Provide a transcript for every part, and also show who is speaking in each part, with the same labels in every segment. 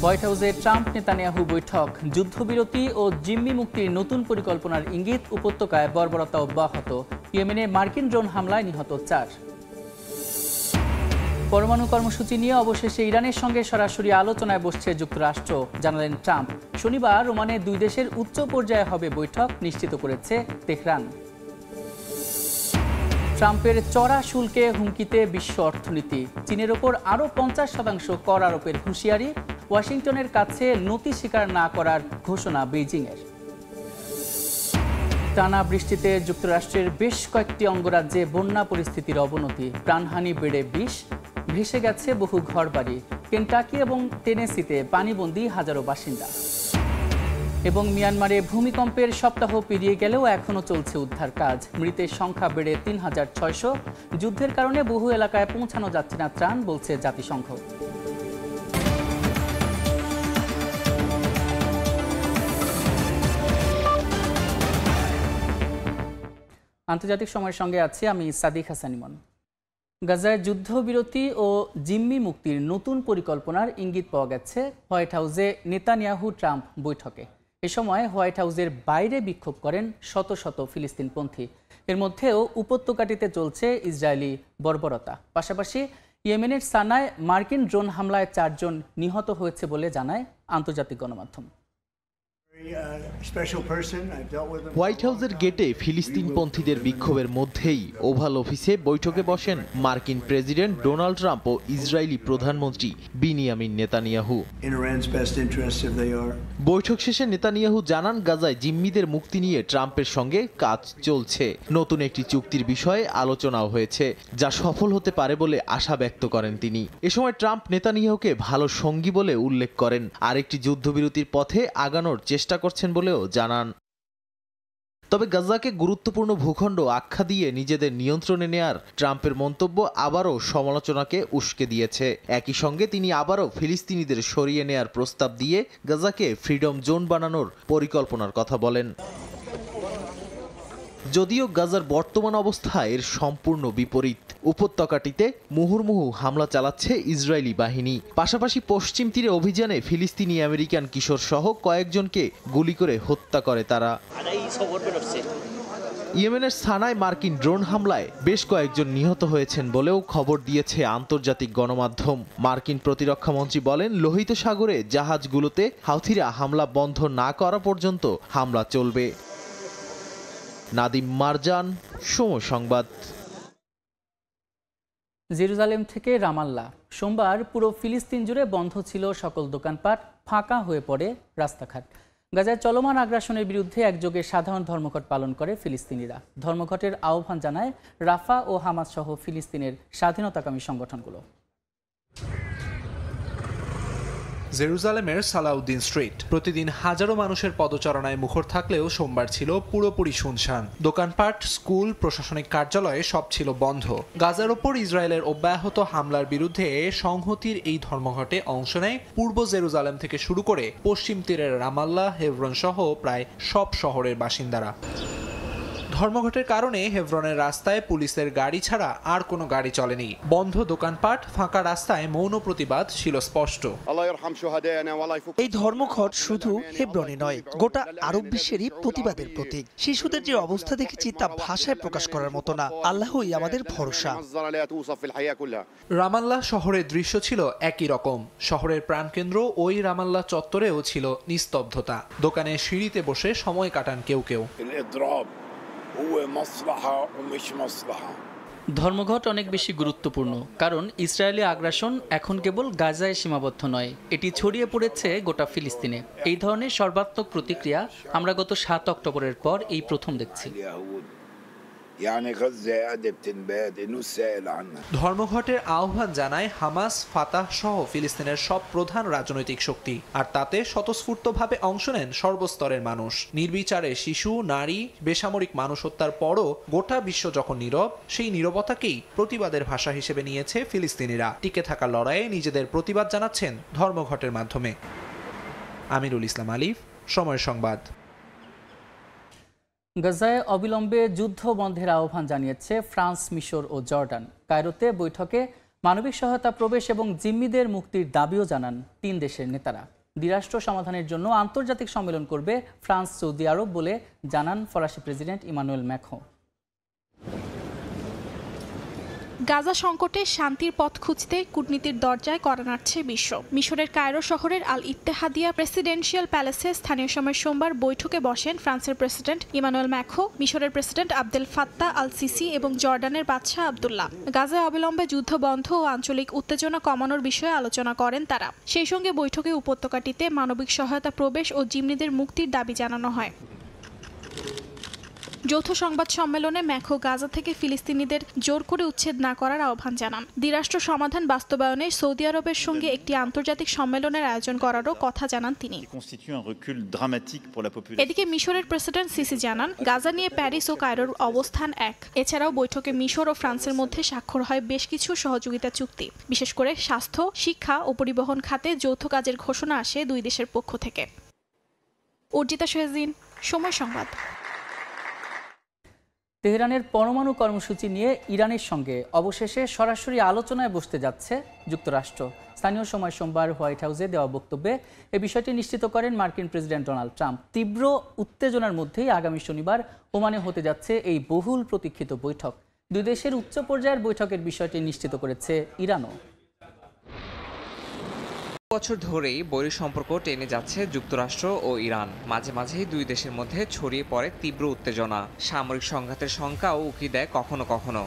Speaker 1: White হাউসে Trump Netanyahu বৈঠক, যুদ্ধবিরতি ও জিম্মি মুক্তির নতুন পরিকল্পনার ইঙ্গিত, উপত্যকায় বর্বরতা অব্যাহত, ইয়েমেনে মার্কিন ড্রোন হামলায় নিহত 4। পরমাণু কর্মসূচি নিয়ে অবশেষে ইরানের সঙ্গে সরাসরি আলোচনায় বসছে যুক্তরাষ্ট্র, জানালেন ট্রাম্প। শনিবার ওমানে দুই দেশের উচ্চ পর্যায়ে হবে বৈঠক, নিশ্চিত করেছে তেহরান। ট্রাম্পের চড়া শুল্কে হুমকিতে বিশ্ব অর্থনীতি, চীনের ওপর আরও 50% কর আরোপের হুঁশিয়ারি, ওয়াশিংটনের কাছে নতি স্বীকার না করার ঘোষণা বেইজিংয়ের। টানা বৃষ্টিতে যুক্তরাষ্ট্রের বেশ কয়েকটি অঙ্গরাজ্যে বন্যা পরিস্থিতির অবনতি, প্রাণহানি বেড়ে 20, ভেসে গেছে বহু ঘরবাড়ি। কেন্টাকি এবং টেনেসিতে পানিবন্দী হাজারো বাসিন্দা। এবং মিয়ানমারে ভূমিকম্পের সপ্তাহ পেরিয়ে গেলেও এখনও চলছে উদ্ধার কাজ, মৃতের সংখ্যা বেড়ে 3600। যুদ্ধের কারণে বহু এলাকায় পৌঁছানো যাচ্ছে না ত্রাণ, বলছে জাতিসংঘ। আন্তর্জাতিক সময়ের সঙ্গে আছি আমি সাদিক হাসান ইমন। গাজায় যুদ্ধবিরতি ও জিম্মি মুক্তির নতুন পরিকল্পনার ইঙ্গিত পাওয়া গেছে হোয়াইট হাউসে নেতানিয়াহু ট্রাম্প বৈঠকে। এ সময় হোয়াইট হাউসের বাইরে বিক্ষোভ করেন শত শত ফিলিস্তিনপন্থী। এর মধ্যেও উপত্যকাটিতে চলছে ইসরায়েলি বর্বরতা। পাশাপাশি ইয়েমেনের সানায় মার্কিন ড্রোন হামলায় 4 জন নিহত হয়েছে বলে জানায় আন্তর্জাতিক গণমাধ্যম।
Speaker 2: হোয়াইট হাউসের গেটে ফিলিস্তিনপন্থীদের বিক্ষোভের মধ্যেই ওভাল অফিসে বৈঠকে বসেন মার্কিন প্রেসিডেন্ট ডোনাল্ড ট্রাম্প ও ইসরায়েলি প্রধানমন্ত্রী বিনিয়ামিন নেতানিয়াহু। বৈঠক শেষে নেতানিয়াহু জানান, গাজায় জিম্মিদের মুক্তি নিয়ে ট্রাম্পের সঙ্গে কাজ চলছে। নতুন একটি চুক্তির বিষয়ে আলোচনাও হয়েছে, যা সফল হতে পারে বলে আশা ব্যক্ত করেন তিনি। এ সময় ট্রাম্প নেতানিয়াহুকে ভালো সঙ্গী বলে উল্লেখ করেন, আরেকটি যুদ্ধবিরতির পথে আগানোর চেষ্টা করছেন বলেও জানান। তবে গাজাকে গুরুত্বপূর্ণ ভূখণ্ড আখ্যা দিয়ে নিজেদের নিয়ন্ত্রণে নেয়ার ট্রাম্পের মন্তব্য আবারও সমালোচনাকে উস্কে দিয়েছে। একই সঙ্গে তিনি আবারও ফিলিস্তিনিদের সরিয়ে নেয়ার প্রস্তাব দিয়ে গাজাকে ফ্রিডম জোন বানানোর পরিকল্পনার কথা বলেন। যদিও গাজার বর্তমান অবস্থা এর সম্পূর্ণ বিপরীত। উপত্যকাটিতে মুহুর্মুহু হামলা চালাচ্ছে ইসরায়েলি বাহিনী। পাশাপাশি পশ্চিম তীরে অভিযানে ফিলিস্তিনি আমেরিকান কিশোর সহ কয়েকজনকে গুলি করে হত্যা করে তারা। ইয়েমেনের সানায় মার্কিন ড্রোন হামলায় বেশ কয়েকজন নিহত হয়েছেন বলেও খবর দিয়েছে আন্তর্জাতিক গণমাধ্যম। মার্কিন প্রতিরক্ষা মন্ত্রী বলেন, লোহিত সাগরে জাহাজগুলোতে হাউথিরা হামলা বন্ধ না করা পর্যন্ত হামলা চলবে। নাদিম মারজান, সময় সংবাদ।
Speaker 1: জেরুজালেম থেকে রামাল্লা। সোমবার পুরো ফিলিস্তিন জুড়ে বন্ধ ছিল সকল দোকানপাট, ফাঁকা হয়ে পড়ে রাস্তাঘাট। গাজায় চলমান আগ্রাসনের বিরুদ্ধে একযোগে সাধারণ ধর্মঘট পালন করে ফিলিস্তিনিরা। ধর্মঘটের আহ্বান জানায় রাফা ও হামাস সহ ফিলিস্তিনের স্বাধীনতাকামী সংগঠনগুলো।
Speaker 3: জেরুজালেমের সালাউদ্দিন স্ট্রিট প্রতিদিন হাজারো মানুষের পদচারণায় মুখর থাকলেও সোমবার ছিল পুরোপুরি শুনশান। দোকানপাট, স্কুল, প্রশাসনিক কার্যালয়ে সব ছিল বন্ধ। গাজার ওপর ইসরায়েলের অব্যাহত হামলার বিরুদ্ধে সংহতির এই ধর্মঘটে অংশ নেয় পূর্ব জেরুজালেম থেকে শুরু করে পশ্চিম তীরের রামাল্লা, হেভরন সহ প্রায় সব শহরের বাসিন্দারা। ধর্মঘটের কারণে হেভরনের রাস্তায় পুলিশের গাড়ি ছাড়া আর কোনো গাড়ি চলেনি। বন্ধ দোকানপাট, ফাঁকা রাস্তায় মৌন প্রতিবাদ ছিল স্পষ্ট।
Speaker 4: এই ধর্মঘট শুধু হেভরনে নয়, গোটা আরব বিশ্বেরই প্রতিবাদের প্রতীক। শিশুদের যে অবস্থা দেখেছি তা ভাষায় প্রকাশ করার মতো না। আল্লাহই আমাদের ভরসা।
Speaker 3: রামাল্লাহ শহরের দৃশ্য ছিল একই রকম। শহরের প্রাণকেন্দ্র ওই রামাল্লাহ চত্বরেও ছিল নিস্তব্ধতা। দোকানে সিঁড়িতে বসে সময় কাটান কেউ কেউ।
Speaker 1: ধর্মঘট অনেক বেশি গুরুত্বপূর্ণ, কারণ ইসরায়েলি আগ্রাসন এখন কেবল গাজায় সীমাবদ্ধ নয়, এটি ছড়িয়ে পড়েছে গোটা ফিলিস্তিনে। এই ধরনের সর্বাত্মক প্রতিক্রিয়া আমরা গত 7 অক্টোবরের পর এই প্রথম দেখছি।
Speaker 3: ধর্মঘটের আহ্বান জানায় হামাস, ফাতাহ সহ ফিলিস্তিনের সব প্রধান রাজনৈতিক শক্তি, আর তাতে স্বতঃস্ফূর্তভাবে অংশ নেন সর্বস্তরের মানুষ। নির্বিচারে শিশু, নারী, বেসামরিক মানুষ হত্যার পরও গোটা বিশ্ব যখন নীরব, সেই নীরবতাকেই প্রতিবাদের ভাষা হিসেবে নিয়েছে ফিলিস্তিনিরা। টিকে থাকার লড়াইয়ে নিজেদের প্রতিবাদ জানাচ্ছেন ধর্মঘটের মাধ্যমে। আমিরুল ইসলাম আলিফ, সময় সংবাদ।
Speaker 1: গাজায় অবিলম্বে যুদ্ধ বন্ধের আহ্বান জানিয়েছে ফ্রান্স, মিশর ও জর্ডান। কায়রোতে বৈঠকে মানবিক সহায়তা প্রবেশ এবং জিম্মিদের মুক্তির দাবিও জানান তিন দেশের নেতারা। দ্বিরাষ্ট্র সমাধানের জন্য আন্তর্জাতিক সম্মেলন করবে ফ্রান্স, সৌদি আরব বলে জানান ফরাসি প্রেসিডেন্ট ইমানুয়েল ম্যাক্রোঁ।
Speaker 5: গাজা সংকটে শান্তির পথ খুঁজতে কূটনীতির দরজায় কড়া নাড়ছে বিশ্ব। মিশরের কায়রো শহরের আল ইত্তেহাদিয়া প্রেসিডেন্সিয়াল প্যালেসে স্থানীয় সময় সোমবার বৈঠকে বসেন ফ্রান্সের প্রেসিডেন্ট ইমানুয়েল ম্যাক্রোঁ, মিশরের president Abdel Fattah al CC এবং জর্ডানের বাদশাহ আবদুল্লাহ। গাজায় অবিলম্বে যুদ্ধ বন্ধ ও আঞ্চলিক উত্তেজনা কমানোর বিষয়ে আলোচনা করেন তারা। সেই সঙ্গে বৈঠকে উপত্যকাটিতে মানবিক সহায়তা প্রবেশ ও জিম্মিদের মুক্তির দাবি জানানো হয়। যৌথ সংবাদ সম্মেলনে ম্যাক্রোঁ গাজা থেকে ফিলিস্তিনিদের জোর করে উচ্ছেদ না করার আহ্বান জানান। দ্বিরাষ্ট্র সমাধান বাস্তবায়নে সৌদি আরবের সঙ্গে একটি আন্তর্জাতিক সম্মেলনের আয়োজন করারও কথা জানান তিনি। এদিকে মিশরের প্রেসিডেন্ট সিসি জানান, গাজা নিয়ে প্যারিস ও কায়রোর অবস্থান এক। এছাড়াও বৈঠকে মিশর ও ফ্রান্সের মধ্যে স্বাক্ষর হয় বেশ কিছু সহযোগিতা চুক্তি। বিশেষ করে স্বাস্থ্য, শিক্ষা ও পরিবহন খাতে যৌথ কাজের ঘোষণা আসে দুই দেশের পক্ষ থেকে। অর্জিতা শাহজিন, সময় সংবাদ।
Speaker 1: তেহরানের পরমাণু কর্মসূচি নিয়ে ইরানের সঙ্গে অবশেষে সরাসরি আলোচনায় বসতে যাচ্ছে যুক্তরাষ্ট্র। স্থানীয় সময় সোমবার হোয়াইট হাউসে দেওয়া বক্তব্যে এ বিষয়টি নিশ্চিত করেন মার্কিন প্রেসিডেন্ট ডোনাল্ড ট্রাম্প। তীব্র উত্তেজনার মধ্যেই আগামী শনিবার ওমানে হতে যাচ্ছে এই বহুল প্রতীক্ষিত বৈঠক। দুই দেশের উচ্চ পর্যায়ের বৈঠকের বিষয়টি নিশ্চিত করেছে ইরানও।
Speaker 6: বছর ধরেই বৈরী সম্পর্ক টেনে যাচ্ছে যুক্তরাষ্ট্র ও ইরান। মাঝে মাঝেই দুই দেশের মধ্যে ছড়িয়ে পড়ে তীব্র উত্তেজনা। সামরিক সংঘাতের শঙ্কাও উকি দেয় কখনো কখনো।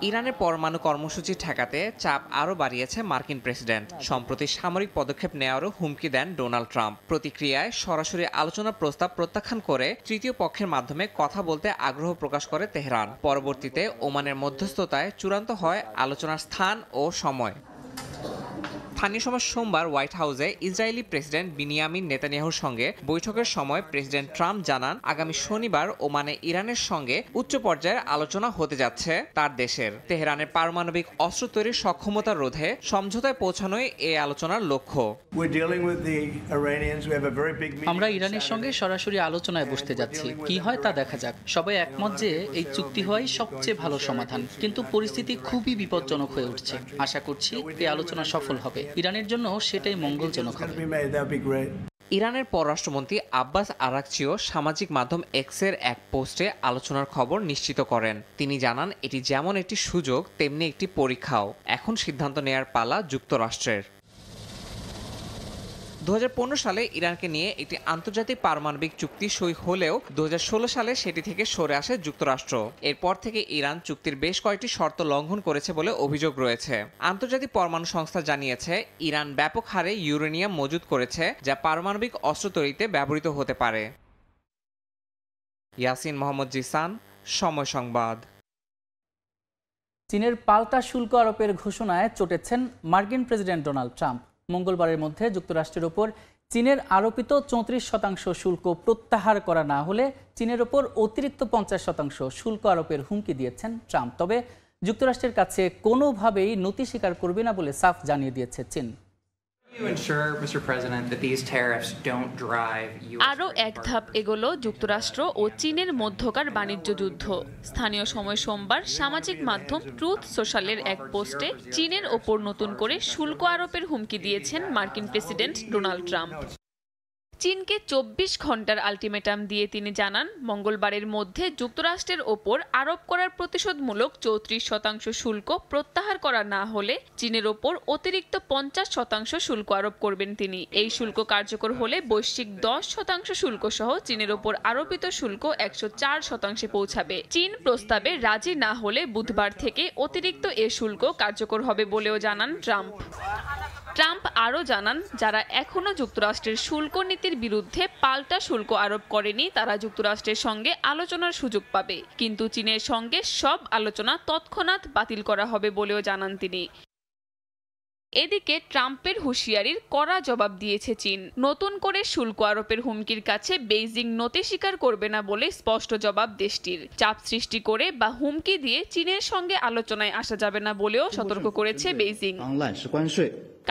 Speaker 6: ইরানের পরমাণু কর্মসূচি ঠেকাতে চাপ আরও বাড়িয়েছে মার্কিন প্রেসিডেন্ট। সম্প্রতি সামরিক পদক্ষেপ নেওয়ারও হুমকি দেন ডোনাল্ড ট্রাম্প। প্রতিক্রিয়ায় সরাসরি আলোচনার প্রস্তাব প্রত্যাখ্যান করে তৃতীয় পক্ষের মাধ্যমে কথা বলতে আগ্রহ প্রকাশ করে তেহরান। পরবর্তীতে ওমানের মধ্যস্থতায় চূড়ান্ত হয় আলোচনার স্থান ও সময়। স্থানীয় সময় সোমবার হোয়াইট হাউসে ইসরায়েলি প্রেসিডেন্ট বিনিয়ামিন নেতানিয়াহুর সঙ্গে বৈঠকের সময় প্রেসিডেন্ট ট্রাম্প জানান, আগামী শনিবার ওমানে ইরানের সঙ্গে উচ্চ পর্যায়ের আলোচনা হতে যাচ্ছে তার দেশের। তেহরানের পারমাণবিক অস্ত্র তৈরির সক্ষমতা রোধে সমঝোতায় পৌঁছানোই এই আলোচনার লক্ষ্য।
Speaker 7: আমরা ইরানের সঙ্গে সরাসরি আলোচনায় বসতে যাচ্ছি। কি হয় তা দেখা যাক। সবাই একমত যে এই চুক্তি হওয়াই সবচেয়ে ভালো সমাধান, কিন্তু পরিস্থিতি খুবই বিপজ্জনক হয়ে উঠছে। আশা করছি এই আলোচনা সফল হবে। ইরানের জন্য সেটাই মঙ্গলজনক হবে।
Speaker 6: ইরানের পররাষ্ট্রমন্ত্রী আব্বাস আরাকচিও সামাজিক মাধ্যম এক্সের এক পোস্টে আলোচনার খবর নিশ্চিত করেন। তিনি জানান, এটি যেমন একটি সুযোগ তেমনি একটি পরীক্ষাও। এখন সিদ্ধান্ত নেয়ার পালা যুক্তরাষ্ট্রের। 2015 সালে ইরানকে নিয়ে একটি আন্তর্জাতিক পারমাণবিক চুক্তি সই হলেও 2016 সালে সেটি থেকে সরে আসে যুক্তরাষ্ট্র। এরপর থেকে ইরান চুক্তির বেশ কয়েকটি শর্ত লঙ্ঘন করেছে বলে অভিযোগ রয়েছে। আন্তর্জাতিক পরমাণু সংস্থা জানিয়েছে, ইরান ব্যাপক হারে ইউরেনিয়াম মজুত করেছে, যা পারমাণবিক অস্ত্র তৈরিতে ব্যবহৃত হতে পারে। ইয়াসিন মোহাম্মদ জিসান, সময় সংবাদ।
Speaker 1: চীনের পাল্টা শুল্ক আরোপের ঘোষণায় চটেছেন মার্কিন প্রেসিডেন্ট ডোনাল্ড ট্রাম্প। মঙ্গলবারের মধ্যে যুক্তরাষ্ট্রের ওপর চীনের আরোপিত 34% শুল্ক প্রত্যাহার করা না হলে চীনের ওপর অতিরিক্ত 50% শুল্ক আরোপের হুমকি দিয়েছেন ট্রাম্প। তবে যুক্তরাষ্ট্রের কাছে কোনোভাবেই নতি স্বীকার করবে না বলে সাফ জানিয়ে দিয়েছে চীন।
Speaker 8: আরও এক ধাপ এগোলো যুক্তরাষ্ট্র ও চীনের মধ্যকার বাণিজ্য যুদ্ধ। স্থানীয় সময় সোমবার সামাজিক মাধ্যম ট্রুথ সোশ্যালের এক পোস্টে চীনের ওপর নতুন করে শুল্ক আরোপের হুমকি দিয়েছেন মার্কিন প্রেসিডেন্ট ডোনাল্ড ট্রাম্প। চীনকে 24 ঘন্টার আলটিমেটাম দিয়ে তিনি জানান, মঙ্গলবারের মধ্যে যুক্তরাষ্ট্রের ওপর আরোপ করার প্রতিশোধমূলক 34% শুল্ক প্রত্যাহার করা না হলে চীনের ওপর অতিরিক্ত 50% শুল্ক আরোপ করবেন তিনি। এই শুল্ক কার্যকর হলে বৈশ্বিক 10% শুল্ক সহ চীনের ওপর আরোপিত শুল্ক 104% পৌঁছাবে। চীন প্রস্তাবে রাজি না হলে বুধবার থেকে অতিরিক্ত এ শুল্ক কার্যকর হবে বলেও জানান ট্রাম্প। ট্রাম্প আরও জানান, যারা এখনও যুক্তরাষ্ট্রের শুল্ক নীতির বিরুদ্ধে পাল্টা শুল্ক আরোপ করেনি তারা যুক্তরাষ্ট্রের সঙ্গে আলোচনার সুযোগ পাবে, কিন্তু চীনের সঙ্গে সব আলোচনা তৎক্ষণাৎ বাতিল করা হবে বলেও জানান তিনি। এদিকে ট্রাম্পের হুঁশিয়ারির কড়া জবাব দিয়েছে চীন। নতুন করে শুল্ক আরোপের হুমকির কাছে বেইজিং নতি স্বীকার করবে না বলে স্পষ্ট জবাব দেশটির। চাপ সৃষ্টি করে বা হুমকি দিয়ে চীনের সঙ্গে আলোচনায় আসা যাবে না বলেও সতর্ক করেছে বেইজিং।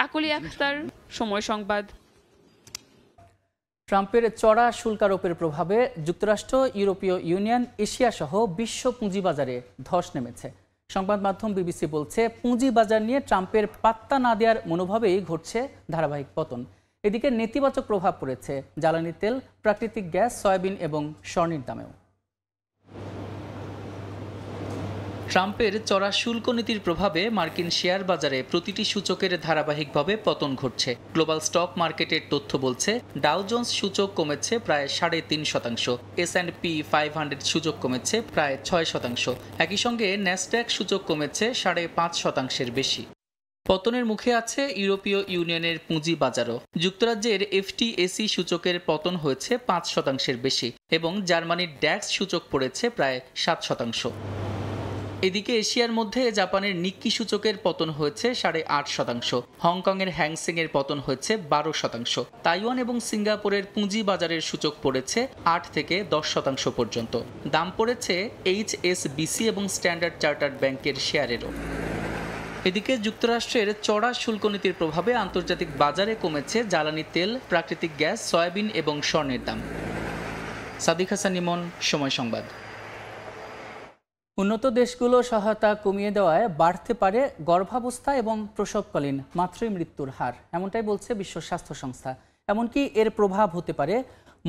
Speaker 8: কাকলি আখতার, সময় সংবাদ।
Speaker 1: ট্রাম্পের চড়া শুল্ক আরোপের প্রভাবে যুক্তরাষ্ট্র, ইউরোপীয় ইউনিয়ন, এশিয়া সহ বিশ্ব পুঁজিবাজারে ধস নেমেছে। সংবাদ মাধ্যম বিবিসি বলছে, পুঁজিবাজার নিয়ে ট্রাম্পের পাত্তা না দেওয়ার মনোভাবেই ঘটছে ধারাবাহিক পতন। এদিকে নেতিবাচক প্রভাব পড়েছে জ্বালানি তেল, প্রাকৃতিক গ্যাস, সয়াবিন এবং স্বর্ণের দামেও।
Speaker 7: ট্রাম্পের চড়া শুল্ক নীতির প্রভাবে মার্কিন শেয়ার বাজারে প্রতিটি সূচকের ধারাবাহিকভাবে পতন ঘটছে। গ্লোবাল স্টক মার্কেটের তথ্য বলছে, ডাও জোন্স সূচক কমেছে প্রায় 3.5%, S&P 500 সূচক কমেছে প্রায় 6%। একই সঙ্গে ন্যাসড্যাক সূচক কমেছে 5.5%-এর বেশি। পতনের মুখে আছে ইউরোপীয় ইউনিয়নের পুঁজি বাজারও। যুক্তরাজ্যের FTSE সূচকের পতন হয়েছে 5%-এর বেশি এবং জার্মানির ড্যাক্স সূচক পড়েছে প্রায় 7%। এদিকে এশিয়ার মধ্যে জাপানের নিক্কি সূচকের পতন হয়েছে 8.5%, হংকংয়ের হ্যাংসেংয়ের পতন হয়েছে 12%। তাইওয়ান এবং সিঙ্গাপুরের পুঁজি বাজারের সূচক পড়েছে 8 থেকে 10% পর্যন্ত। দাম পড়েছে HSBC এবং স্ট্যান্ডার্ড চার্টার্ড ব্যাংকের শেয়ারেরও। এদিকে যুক্তরাষ্ট্রের চড়া শুল্ক নীতির প্রভাবে আন্তর্জাতিক বাজারে কমেছে জ্বালানি তেল, প্রাকৃতিক গ্যাস, সয়াবিন এবং স্বর্ণের দাম। সাদিক হাসান ইমন, সময় সংবাদ।
Speaker 1: উন্নত দেশগুলো সহায়তা কমিয়ে দেওয়ায় বাড়তে পারে গর্ভাবস্থা এবং প্রসবকালীন মাতৃমৃত্যুর হার, এমনটাই বলছে বিশ্ব স্বাস্থ্য সংস্থা। এমনকি এর প্রভাব হতে পারে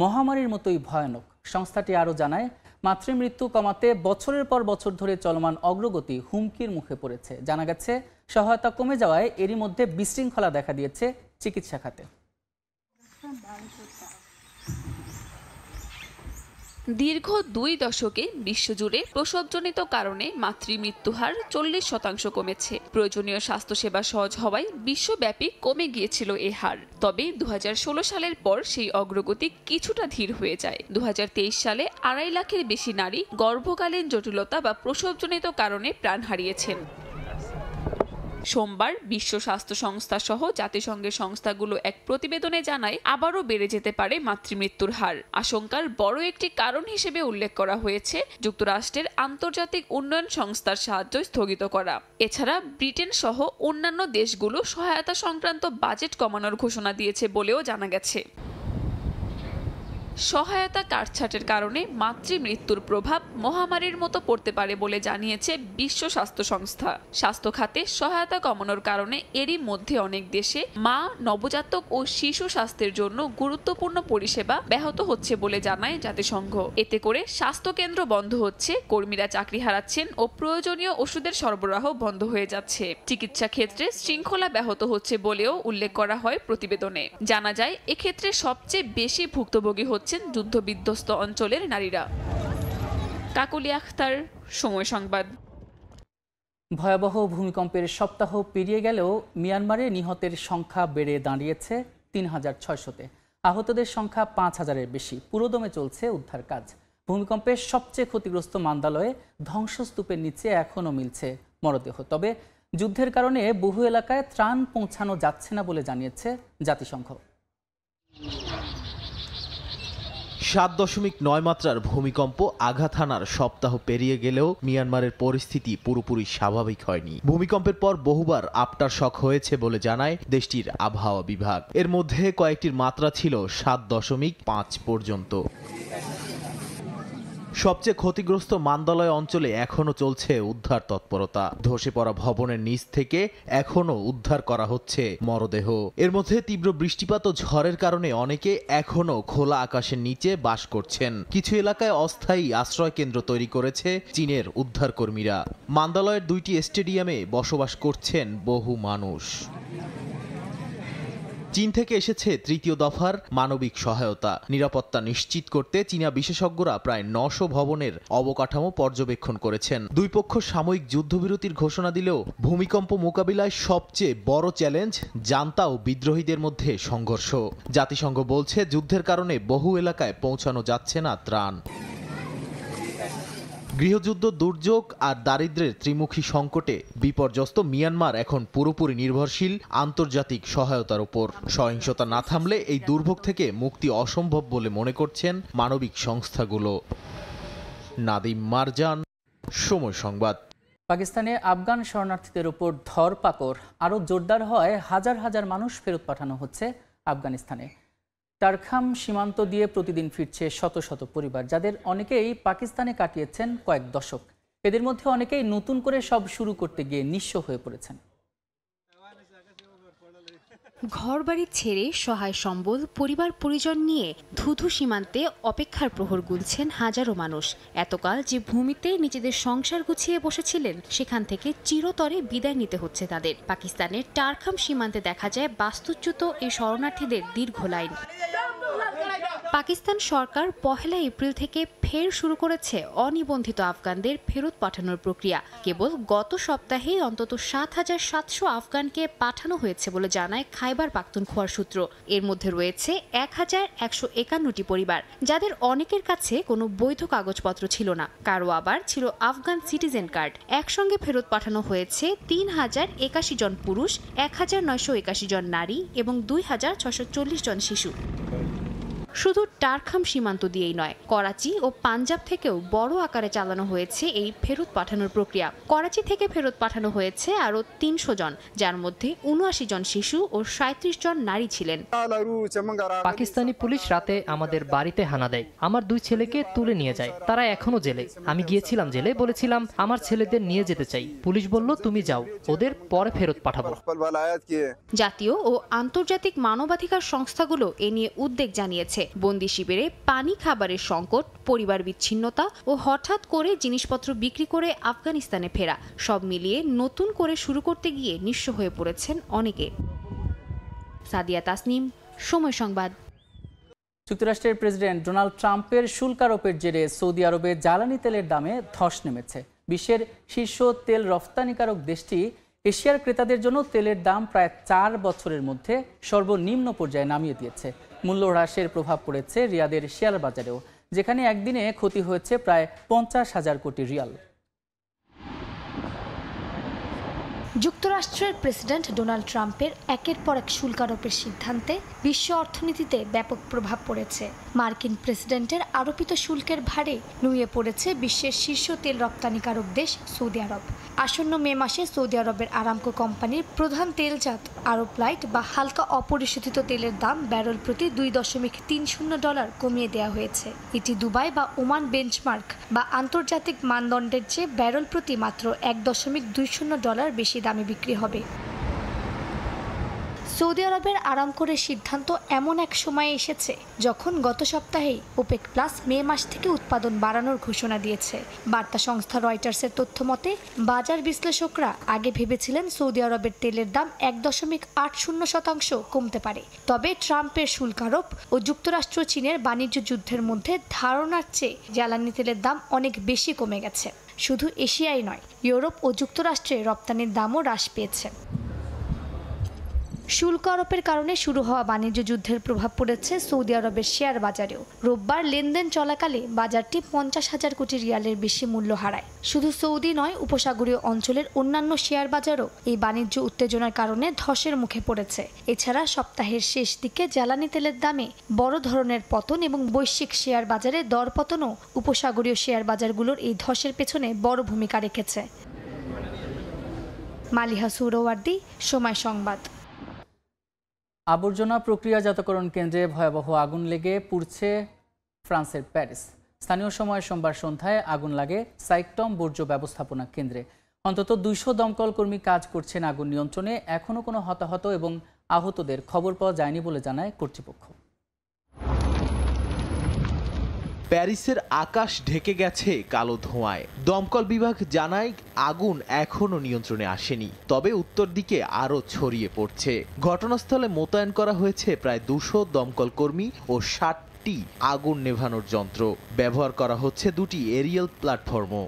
Speaker 1: মহামারীর মতোই ভয়ানক। সংস্থাটি আরও জানায়, মাতৃমৃত্যু কমাতে বছরের পর বছর ধরে চলমান অগ্রগতি হুমকির মুখে পড়েছে। জানা গেছে, সহায়তা কমে যাওয়ায় এরই মধ্যে বিশৃঙ্খলা দেখা দিয়েছে চিকিৎসা খাতে।
Speaker 8: দীর্ঘ 2 দশকে বিশ্বজুড়ে প্রসবজনিত কারণে মাতৃমৃত্যু হার 40% কমেছে। প্রয়োজনীয় স্বাস্থ্যসেবা সহজ হওয়ায় বিশ্বব্যাপী কমে গিয়েছিল এ হার। তবে 2016 সালের পর সেই অগ্রগতি কিছুটা ধীর হয়ে যায়। 2023 সালে 2.5 লাখের বেশি নারী গর্ভকালীন জটিলতা বা প্রসবজনিত কারণে প্রাণ হারিয়েছেন। সোমবার বিশ্ব স্বাস্থ্য সংস্থা সহ জাতিসংঘের সংস্থাগুলো এক প্রতিবেদনে জানায়, আবারও বেড়ে যেতে পারে মাতৃমৃত্যুর হার। আশঙ্কার বড় একটি কারণ হিসেবে উল্লেখ করা হয়েছে যুক্তরাষ্ট্রের আন্তর্জাতিক উন্নয়ন সংস্থার সাহায্য স্থগিত করা। এছাড়া ব্রিটেন সহ অন্যান্য দেশগুলো সহায়তা সংক্রান্ত বাজেট কমানোর ঘোষণা দিয়েছে বলেও জানা গেছে। সহায়তা কাটছাটের কারণে মাতৃমৃত্যুর প্রভাব মহামারীর মতো পড়তে পারে বলে জানিয়েছে বিশ্ব স্বাস্থ্য সংস্থা। স্বাস্থ্য খাতে সহায়তা কমানোর কারণে এরই মধ্যে অনেক দেশে মা, নবজাতক ও শিশু স্বাস্থ্যের জন্য গুরুত্বপূর্ণ পরিষেবা ব্যাহত হচ্ছে বলে জানায় জাতিসংঘ। এতে করে স্বাস্থ্যকেন্দ্র বন্ধ হচ্ছে, কর্মীরা চাকরি হারাচ্ছেন ও প্রয়োজনীয় ওষুধের সরবরাহ বন্ধ হয়ে যাচ্ছে। চিকিৎসা ক্ষেত্রে শৃঙ্খলা ব্যাহত হচ্ছে বলেও উল্লেখ করা হয় প্রতিবেদনে। জানা যায়, এক্ষেত্রে সবচেয়ে বেশি ভুক্তভোগী হচ্ছেন যুদ্ধবিধ্বস্ত অঞ্চলের নারীরা। কাকলি আখতার, সময় সংবাদ।
Speaker 1: ভয়াবহ ভূমিকম্পের সপ্তাহ পেরিয়ে গেলেও মিয়ানমারে নিহতের সংখ্যা বেড়ে দাঁড়িয়েছে 3600-তে। আহতদের সংখ্যা 5000-এর বেশি। পুরোদমে চলছে উদ্ধার কাজ। ভূমিকম্পের সবচেয়ে ক্ষতিগ্রস্ত মান্দালয়ে ধ্বংসস্তূপের নিচে এখনও মিলছে মরদেহ। তবে যুদ্ধের কারণে বহু এলাকায় ত্রাণ পৌঁছানো যাচ্ছে না বলে জানিয়েছে জাতিসংঘ।
Speaker 2: 7.9 মাত্রার ভূমিকম্প আঘাত হানার সপ্তাহ পেরিয়ে গেলেও মিয়ানমারের পরিস্থিতি পুরোপুরি স্বাভাবিক হয়নি। ভূমিকম্পের পর বহুবার আফটার শক হয়েছে বলে জানায় দেশটির আবহাওয়া বিভাগ। এর মধ্যে কয়েকটির মাত্রা ছিল 7.5 পর্যন্ত। সবচেয়ে ক্ষতিগ্রস্ত মান্দালয় অঞ্চলে এখনও চলছে উদ্ধার তৎপরতা। ধসে পড়া ভবনের নিচ থেকে এখনও উদ্ধার করা হচ্ছে মরদেহ। এর মধ্যে তীব্র বৃষ্টিপাত ও ঝড়ের কারণে অনেকে এখনও খোলা আকাশের নিচে বাস করছেন। কিছু এলাকায় অস্থায়ী আশ্রয় কেন্দ্র তৈরি করেছে চীনের উদ্ধারকর্মীরা। মান্দালয়ের 2টি স্টেডিয়ামে বসবাস করছেন বহু মানুষ। চীন থেকে এসেছে তৃতীয় দফার মানবিক সহায়তা। নিরাপত্তা নিশ্চিত করতে চীনা বিশেষজ্ঞরা প্রায় 900 ভবনের অবকাঠামো পর্যবেক্ষণ করেছেন। দুই পক্ষ সাময়িক যুদ্ধবিরতির ঘোষণা দিলেও ভূমিকম্প মোকাবিলায় সবচেয়ে বড় চ্যালেঞ্জ জান্তা ও বিদ্রোহীদের মধ্যে সংঘর্ষ। জাতিসংঘ বলছে, যুদ্ধের কারণে বহু এলাকায় পৌঁছানো যাচ্ছে না ত্রাণ। গৃহযুদ্ধ, দুর্যোগ আর দারিদ্র্যের ত্রিমুখী সংকটে বিপর্যস্ত মিয়ানমার এখন পুরোপুরি নির্ভরশীল আন্তর্জাতিক সহায়তার উপর। সহিংসতা না থামলে এই দুর্ভোগ থেকে মুক্তি অসম্ভব বলে মনে করছেন মানবিক সংস্থাগুলো। নাদিম মারজান, সময় সংবাদ।
Speaker 1: পাকিস্তানে আফগান শরণার্থীদের উপর ধরপাকড় আরও জোরদার হয়, হাজার হাজার মানুষ ফেরত পাঠানো হচ্ছে আফগানিস্তানে। টারখাম সীমান্ত দিয়ে প্রতিদিন ফিরছে শত শত পরিবার, যাদের অনেকেই পাকিস্তানে কাটিয়েছেন কয়েক দশক। এদের মধ্যে অনেকেই নতুন করে সব শুরু করতে গিয়ে নিঃস্ব হয়ে পড়েছেন।
Speaker 9: ঘরবাড়ি ছেড়ে সহায় সম্বল পরিবার পরিজন নিয়ে ধুধু সীমান্তে অপেক্ষার প্রহর গুনছেন হাজারো মানুষ। এতকাল যে ভূমিতে নিজেদের সংসার গুছিয়ে বসেছিলেন সেখান থেকে চিরতরে বিদায় নিতে হচ্ছে তাদের। পাকিস্তানের টারখাম সীমান্তে দেখা যায় বাস্তুচ্যুত এই শরণার্থীদের দীর্ঘ লাইন। পাকিস্তান সরকার 1 এপ্রিল থেকে ফের শুরু করেছে অনিবন্ধিত আফগানদের ফেরত পাঠানোর প্রক্রিয়া। কেবল গত সপ্তাহে অন্তত ৭৭০০ আফগানকে পাঠানো হয়েছে বলে জানায় খাইবার পাখতুনখোয়ার সূত্র। এর মধ্যে রয়েছে ১১৫১টি পরিবার, যাদের অনেকের কাছে কোনো বৈধ কাগজপত্র ছিল না, কারো আবার ছিল আফগান সিটিজেন কার্ড। একসঙ্গে ফেরত পাঠানো হয়েছে ৩০৮১ জন পুরুষ, ১৯৮১ জন নারী এবং ২৬৪০ জন শিশু। শুধু টারখাম সীমান্ত দিয়েই নয়, করাচি ও পাঞ্জাব থেকেও বড় আকারে চালানো হয়েছে এই ফেরত পাঠানোর প্রক্রিয়া। করাচি থেকে ফেরত পাঠানো হয়েছে আরও ৩০০ জন, যার মধ্যে ৭৯ জন শিশু ও ৩৭ জন নারী ছিলেন।
Speaker 10: পাকিস্তানি পুলিশ রাতে আমাদের বাড়িতে হানা দেয়, আমার 2 ছেলেকে তুলে নিয়ে যায়। তারা এখনো জেলে। আমি গিয়েছিলাম জেলে, বলেছিলাম আমার ছেলেদের নিয়ে যেতে চাই। পুলিশ বলল তুমি যাও, ওদের পরে ফেরত পাঠাবো।
Speaker 9: জাতীয় ও আন্তর্জাতিক মানবাধিকার সংস্থাগুলো এ নিয়ে উদ্বেগ জানিয়েছে। বন্দি শিবিরে পানি, খাবারের সংকট, পরিবার বিচ্ছিন্নতা ও হঠাৎ করে জিনিসপত্র বিক্রি করে আফগানিস্তানে ফেরা, সব মিলিয়ে নতুন করে শুরু করতে গিয়ে নিঃস্ব হয়ে পড়েছেন অনেকে। সাদিয়া তাসনিম, সময় সংবাদ।
Speaker 1: যুক্তরাষ্ট্রের প্রেসিডেন্ট ডোনাল্ড ট্রাম্পের শুল্ক আরোপের জেরে সৌদি আরবে জ্বালানি তেলের দামে ধস নেমেছে। বিশ্বের শীর্ষ তেল রফতানিকারক দেশটি এশিয়ার ক্রেতাদের জন্য তেলের দাম প্রায় 4 বছরের মধ্যে সর্বনিম্ন পর্যায়ে নামিয়ে দিয়েছে। মূল্য হ্রাসের প্রভাব পড়েছে রিয়াদের শেয়ার বাজারেও, যেখানে একদিনে ক্ষতি হয়েছে প্রায় 50,000 কোটি রিয়াল।
Speaker 11: যুক্তরাষ্ট্রের প্রেসিডেন্ট ডোনাল্ড ট্রাম্পের একের পর এক শুল্ক আরোপের সিদ্ধান্তে বিশ্ব অর্থনীতিতে ব্যাপক প্রভাব পড়েছে। মার্কিন প্রেসিডেন্টের আরোপিত শুল্কের ভারে নুয়ে পড়েছে বিশ্বের শীর্ষ তেল রপ্তানিকারক দেশ সৌদি আরব। আসন্ন মে মাসে সৌদি আরবের আরামকো কোম্পানির প্রধান তেলজাত আরব লাইট বা হালকা অপরিশোধিত তেলের দাম ব্যারেল প্রতি $2.30 কমিয়ে দেওয়া হয়েছে। এটি দুবাই বা ওমান বেঞ্চমার্ক বা আন্তর্জাতিক মানদণ্ডের চেয়ে ব্যারেল প্রতি মাত্র $1.20 বেশি দামে বিক্রি হবে। সৌদি আরবের আরামকোর সিদ্ধান্ত এমন এক সময়ে এসেছে যখন গত সপ্তাহেই ওপেক প্লাস মে মাস থেকে উৎপাদন বাড়ানোর ঘোষণা দিয়েছে। বার্তা সংস্থা রয়টার্সের তথ্য মতে বাজার বিশ্লেষকরা আগে ভেবেছিলেন সৌদি আরবের তেলের দাম 1.80% কমতে পারে। তবে ট্রাম্পের শুল্ক আরোপ ও যুক্তরাষ্ট্র চীনের বাণিজ্য যুদ্ধের মধ্যে ধারণার চেয়ে জ্বালানি তেলের দাম অনেক বেশি কমে গেছে। শুধু এশিয়ায় নয়, ইউরোপ ও যুক্তরাষ্ট্রে রপ্তানির দামও হ্রাস পেয়েছে। শুল্ক আরোপের কারণে শুরু হওয়া বাণিজ্য যুদ্ধের প্রভাব পড়েছে সৌদি আরবের শেয়ার বাজারেও। রোববার লেনদেন চলাকালে বাজারটি 50,000 কোটি রিয়ালের বেশি মূল্য হারায়। শুধু সৌদি নয়, উপসাগরীয় অঞ্চলের অন্যান্য শেয়ার বাজারও এই বাণিজ্য উত্তেজনার কারণে ধসের মুখে পড়েছে। এছাড়া সপ্তাহের শেষ দিকে জ্বালানি তেলের দামে বড় ধরনের পতন এবং বৈশ্বিক শেয়ার বাজারে দরপতনও উপসাগরীয় শেয়ার বাজারগুলোর এই ধসের পেছনে বড় ভূমিকা রেখেছে। মালিহা সুরওয়ার্দী, সময় সংবাদ।
Speaker 1: আবর্জনা প্রক্রিয়াজাতকরণ কেন্দ্রে ভয়াবহ আগুন লেগে পুড়ছে ফ্রান্সের প্যারিস। স্থানীয় সময় সোমবার সন্ধ্যায় আগুন লাগে সাইকটম বর্জ্য ব্যবস্থাপনা কেন্দ্রে। অন্তত 200 দমকল কর্মী কাজ করছেন আগুন নিয়ন্ত্রণে। এখনও কোনো হতাহত এবং আহতদের খবর পাওয়া যায়নি বলে জানায় কর্তৃপক্ষ।
Speaker 2: প্যারিসের আকাশ ঢেকে গেছে কালো ধোঁয়ায়। দমকল বিভাগ জানায় আগুন এখনও নিয়ন্ত্রণে আসেনি, তবে উত্তর দিকে আরও ছড়িয়ে পড়ছে। ঘটনাস্থলে মোতায়েন করা হয়েছে প্রায় 200 দমকল কর্মী ও 60টি আগুন নেভানোর যন্ত্র। ব্যবহার করা হচ্ছে 2টি এরিয়াল প্ল্যাটফর্মও।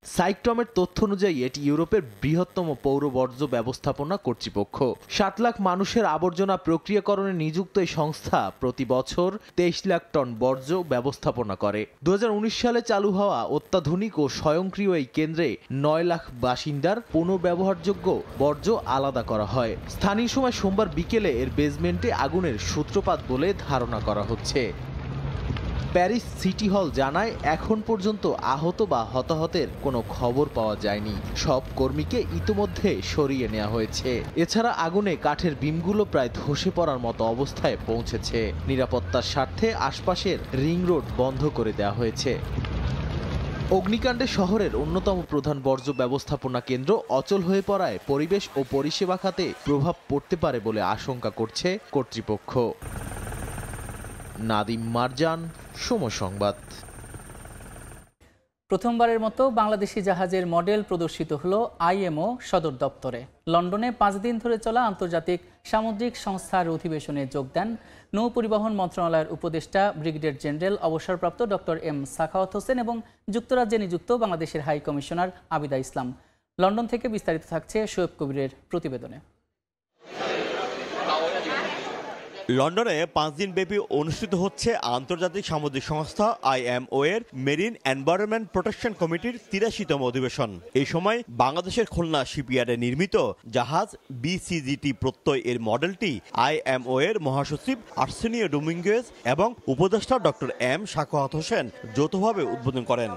Speaker 2: সাইকটমের তথ্য অনুযায়ী এটি ইউরোপের বৃহত্তম পৌর বর্জ্য ব্যবস্থাপনা কর্তৃপক্ষ। 7 লাখ মানুষের আবর্জনা প্রক্রিয়াকরণে নিযুক্ত এই সংস্থা প্রতি বছর 23 লাখ টন বর্জ্য ব্যবস্থাপনা করে। 2019 সালে চালু হওয়া অত্যাধুনিক ও স্বয়ংক্রিয় এই কেন্দ্রে 9 লাখ বাসিন্দার পুনর্ব্যবহারযোগ্য বর্জ্য আলাদা করা হয়। স্থানীয় সময় সোমবার বিকেলে এর বেসমেন্টে আগুনের সূত্রপাত বলে ধারণা করা হচ্ছে। প্যারিস সিটি হল জানায় এখন পর্যন্ত আহত বা হতাহতের কোনো খবর পাওয়া যায়নি। সব কর্মীকে ইতোমধ্যে সরিয়ে নেওয়া হয়েছে। এছাড়া আগুনে কাঠের বিমগুলো প্রায় ধসে পড়ার মতো অবস্থায় পৌঁছেছে। নিরাপত্তার স্বার্থে আশপাশের রিং রোড বন্ধ করে দেওয়া হয়েছে। অগ্নিকাণ্ডে শহরের অন্যতম প্রধান বর্জ্য ব্যবস্থাপনা কেন্দ্র অচল হয়ে পড়ায় পরিবেশ ও পরিষেবা খাতে প্রভাব পড়তে পারে বলে আশঙ্কা করছে কর্তৃপক্ষ। নাদিম মারজান, সময় সংবাদ।
Speaker 1: প্রথমবারের মতো বাংলাদেশি জাহাজের মডেল প্রদর্শিত হলো আইএমও সদর দপ্তরে। লন্ডনে 5 দিন ধরে চলা আন্তর্জাতিক সামুদ্রিক সংস্থার অধিবেশনে যোগ দেন নৌ পরিবহন মন্ত্রণালয়ের উপদেষ্টা ব্রিগেডিয়ার জেনারেল অবসরপ্রাপ্ত ডক্টর এম সাখাওয়াত হোসেন এবং যুক্তরাজ্যে নিযুক্ত বাংলাদেশের হাই কমিশনার আবিদা ইসলাম। লন্ডন থেকে বিস্তারিত থাকছে শোয়েব কবিরের প্রতিবেদনে।
Speaker 12: লন্ডনে 5 দিন ব্যাপী অনুষ্ঠিত হচ্ছে আন্তর্জাতিক সামুদ্রিক সংস্থা আইএমও এর মেরিন এনভায়রনমেন্ট প্রোটেকশন কমিটির 83তম অধিবেশন। এই সময় বাংলাদেশের খুলনা শিপইয়ার্ডে নির্মিত জাহাজ বিসিজিটি প্রত্যয় এর মডেলটি আইএমও এর মহাসচিব আর্সেনিও ডোমিঙ্গেজ এবং উপদেষ্টা ডক্টর এম সাখাওয়াত হোসেন যৌথভাবে উদ্বোধন করেন।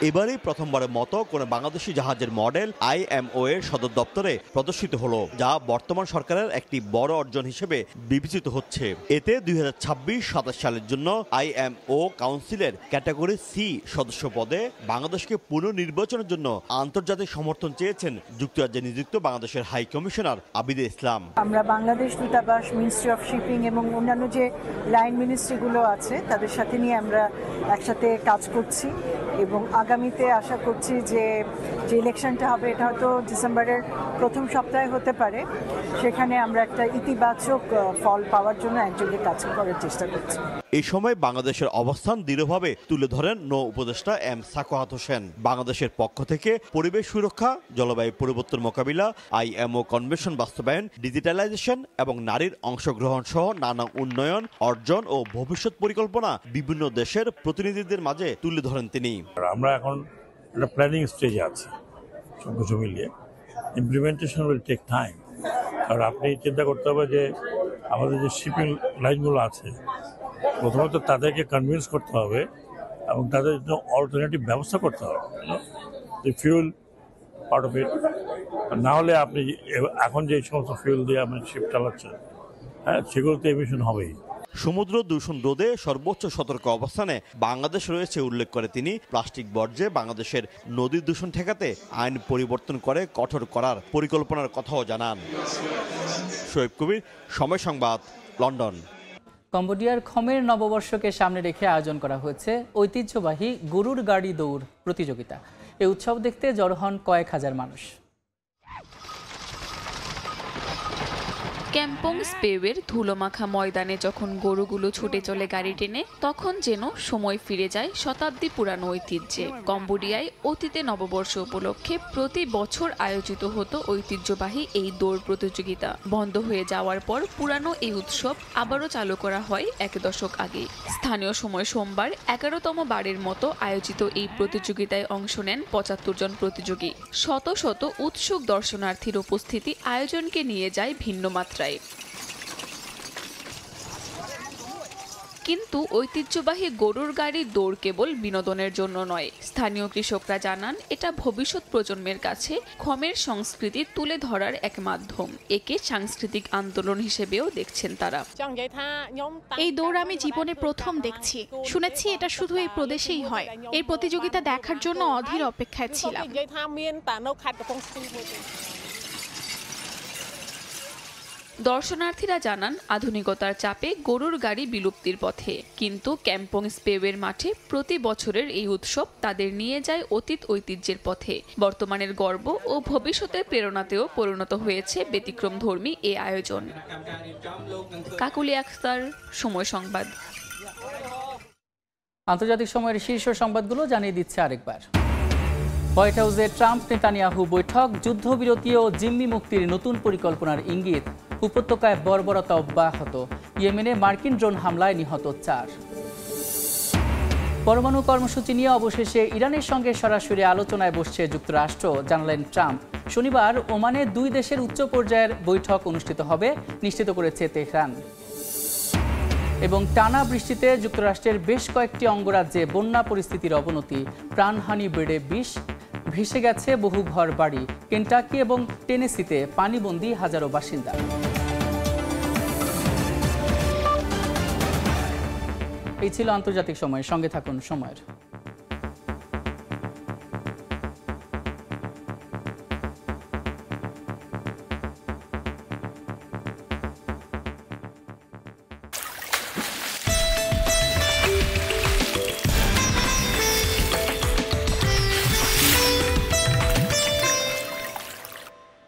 Speaker 12: এবারই প্রথমবারের মতো কোনো বাংলাদেশি জাহাজের মডেল আইএমও এর সদর দপ্তরে প্রদর্শিত হলো, যা বর্তমান সরকারের একটি বড় অর্জন হিসেবে বিবেচিত হচ্ছে। এতে 2026-27 সালের জন্য আইএমও কাউন্সিলের ক্যাটাগরি সি সদস্য পদে বাংলাদেশকে পুনর্নির্বাচনের জন্য আন্তর্জাতিক সমর্থন চেয়েছেন যুক্তরাজ্যে নিযুক্ত বাংলাদেশের হাই কমিশনার আবিদা ইসলাম।
Speaker 13: আমরা বাংলাদেশ দূতাবাস, মিনিস্ট্রি অফ শিপিং এবং অন্যান্য যে লাইন মিনিস্ট্রিগুলো আছে তাদের সাথে নিয়ে আমরা একসাথে কাজ করছি এবং আগামীতে আশা করছি যে ইলেকশনটা হবে এটা হয়তো ডিসেম্বরের প্রথম সপ্তাহে হতে পারে, সেখানে আমরা একটা ইতিবাচক ফল পাওয়ার জন্য একযোগে কাজ করার চেষ্টা করছি।
Speaker 12: এই সময় বাংলাদেশের অবস্থান দৃঢ়ভাবে তুলে ধরেন নৌ উপদেষ্টা এম সাখাওয়াত হোসেন। বাংলাদেশের পক্ষ থেকে পরিবেশ সুরক্ষা, জলবায়ু পরিবর্তন মোকাবিলা, আইএমও কনভেনশন বাস্তবায়ন, ডিজিটালাইজেশন এবং নারীর অংশগ্রহণ সহ নানা উন্নয়ন, অর্জন ও ভবিষ্যৎ পরিকল্পনা বিভিন্ন দেশের প্রতিনিধিদের মাঝে তুলে ধরেন তিনি।
Speaker 14: আমরা এখন একটা প্ল্যানিং স্টেজে আছি, সব কিছু মিলিয়ে ইমপ্লিমেন্টেশন উইল টেক টাইম। আর আপনি চিন্তা করতে হবে যে আমাদের যে শিপিং লাইনগুলো আছে প্রথমত তাদেরকে কনভিন্স করতে হবে এবং তাদের জন্য অল্টারনেটিভ ব্যবস্থা করতে হবে, ফিউল পার্ট অফ ইট। না হলে আপনি এখন যে সমস্ত ফিউল দিয়ে আপনি শিপ চালাচ্ছেন, হ্যাঁ, সেগুলোতে এমিশন হবেই।
Speaker 12: সমুদ্র দূষণ রোধে সর্বোচ্চ সতর্ক অবস্থানে বাংলাদেশ রয়েছে উল্লেখ করে তিনি প্লাস্টিক বর্জ্যে বাংলাদেশের নদী দূষণ ঠেকাতে আইন পরিবর্তন করে কঠোর করার পরিকল্পনার কথাও জানান। শোয়েব কবির, সময় সংবাদ, লন্ডন।
Speaker 1: কম্বোডিয়ার খমের নববর্ষকে সামনে রেখে আয়োজন করা হয়েছে ঐতিহ্যবাহী গরুর গাড়ি দৌড় প্রতিযোগিতা। এই উৎসব দেখতে জড়ো হন কয়েক হাজার মানুষ।
Speaker 8: ক্যাম্পং স্পেওয়ের ধুলোমাখা ময়দানে যখন গরুগুলো ছুটে চলে গাড়ি টেনে, তখন যেন সময় ফিরে যায় শতাব্দী পুরানো ঐতিহ্যে। কম্বোডিয়ায় অতীতে নববর্ষ উপলক্ষে প্রতি বছর আয়োজিত হতো ঐতিহ্যবাহী এই দৌড় প্রতিযোগিতা। বন্ধ হয়ে যাওয়ার পর পুরানো এই উৎসব আবারও চালু করা হয় 1 দশক আগে। স্থানীয় সময় সোমবার 11তম বারের মতো আয়োজিত এই প্রতিযোগিতায় অংশ নেন 75 জন প্রতিযোগী। শত শত উৎসুক দর্শনার্থীর উপস্থিতি আয়োজনকে নিয়ে যায় ভিন্ন মাত্রায়। কিন্তু ঐতিহ্যবাহী গরুর গাড়ি দৌড় কেবল বিনোদনের জন্য নয়। স্থানীয় কৃষকরা জানান এটা ভবিষ্যৎ প্রজন্মের কাছে খমের সংস্কৃতি তুলে ধরার এক মাধ্যম। একে সাংস্কৃতিক আন্দোলন হিসেবেও দেখছেন তারা।
Speaker 5: এই দৌড় আমি জীবনে প্রথম দেখছি। শুনেছি এটা শুধু এই প্রদেশেই হয়। এই প্রতিযোগিতা দেখার জন্য অধীর অপেক্ষায় ছিলাম।
Speaker 8: দর্শনার্থীরা জানান আধুনিকতার চাপে গরুর গাড়ি বিলুপ্তির পথে, কিন্তু ক্যাম্পং স্পেওয়ের মাঠে প্রতি বছরের এই উৎসব তাদের নিয়ে যায় অতীত ঐতিহ্যের পথে। বর্তমানের গর্ব ও ভবিষ্যতের প্রেরণাতেও পরিণত হয়েছে ব্যতিক্রমধর্মী এই আয়োজন। কাকুলি আখতার, সময় সংবাদ।
Speaker 1: আন্তর্জাতিক সময়ের শীর্ষ সংবাদগুলো জানিয়ে দিচ্ছে আরেকবার। হোয়াইট হাউসে ট্রাম্প নেতানিয়াহু বৈঠক, যুদ্ধবিরতি ও জিম্মি মুক্তির নতুন পরিকল্পনার ইঙ্গিত। উপত্যকায় বর্বরতা অব্যাহত। ইয়েমেনে মার্কিন ড্রোন হামলায় নিহত 4। পরমাণু কর্মসূচি নিয়ে অবশেষে ইরানের সঙ্গে সরাসরি আলোচনায় বসছে যুক্তরাষ্ট্র, জানালেন ট্রাম্প। শনিবার ওমানে 2 দেশের উচ্চ পর্যায়ের বৈঠক অনুষ্ঠিত হবে, নিশ্চিত করেছে তেহরান। এবং টানা বৃষ্টিতে যুক্তরাষ্ট্রের বেশ কয়েকটি অঙ্গরাজ্যে বন্যা পরিস্থিতির অবনতি, প্রাণহানি বেড়ে 20, ভেসে গেছে বহু ঘর বাড়ি। কেন্টাকি এবং টেনেসিতে পানিবন্দী হাজারো বাসিন্দা। এই ছিল আন্তর্জাতিক সময়ের সঙ্গে থাকুন সময়ের।